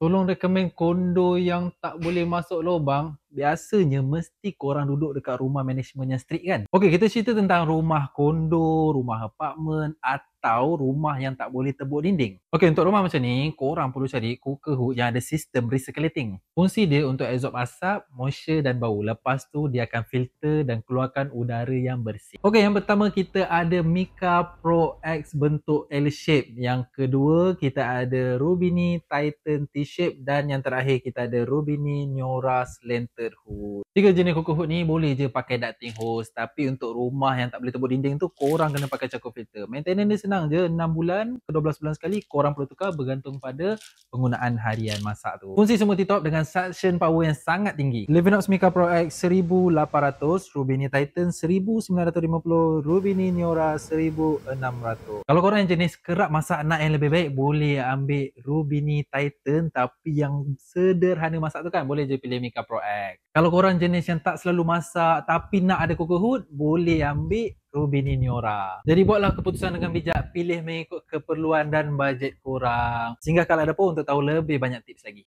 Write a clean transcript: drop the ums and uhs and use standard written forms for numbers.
Tolong rekomen kondo yang tak boleh masuk lubang. Biasanya mesti korang duduk dekat rumah management yang strict kan? Okey, kita cerita tentang rumah kondo, rumah apartmen atau rumah yang tak boleh tebuk dinding. Okey, untuk rumah macam ni, korang perlu cari cooker hood yang ada sistem recirculating. Fungsi dia untuk absorb asap, moisture dan bau. Lepas tu dia akan filter dan keluarkan udara yang bersih. Okey, yang pertama kita ada Mika Pro X bentuk L shape. Yang kedua kita ada Rubini Titan T-shape dan yang terakhir kita ada Rubini Niora Slanted Hood. Tiga jenis cooker hood ni boleh je pakai ducting hose, tapi untuk rumah yang tak boleh tebuk dinding tu korang kena pakai charcoal filter. Maintenance dia senang je, 6 bulan ke 12 bulan sekali korang perlu tukar bergantung pada penggunaan harian masak tu. Fungsi semua tip-top dengan suction power yang sangat tinggi. Livinox Mika Pro X 1800, Rubini Titan 1950, Rubini Niora 1600. Kalau korang yang jenis kerap masak nak yang lebih baik, boleh ambil Rubini Titan, tapi yang sederhana masak tu kan, boleh je pilih Mika Pro X. Kalau korang jenis yang tak selalu masak tapi nak ada cooker hood, boleh ambil Rubini Niora. Jadi buatlah keputusan dengan bijak, pilih mengikut keperluan dan bajet korang. Singgah ke Alak Dapur untuk tahu lebih banyak tips lagi.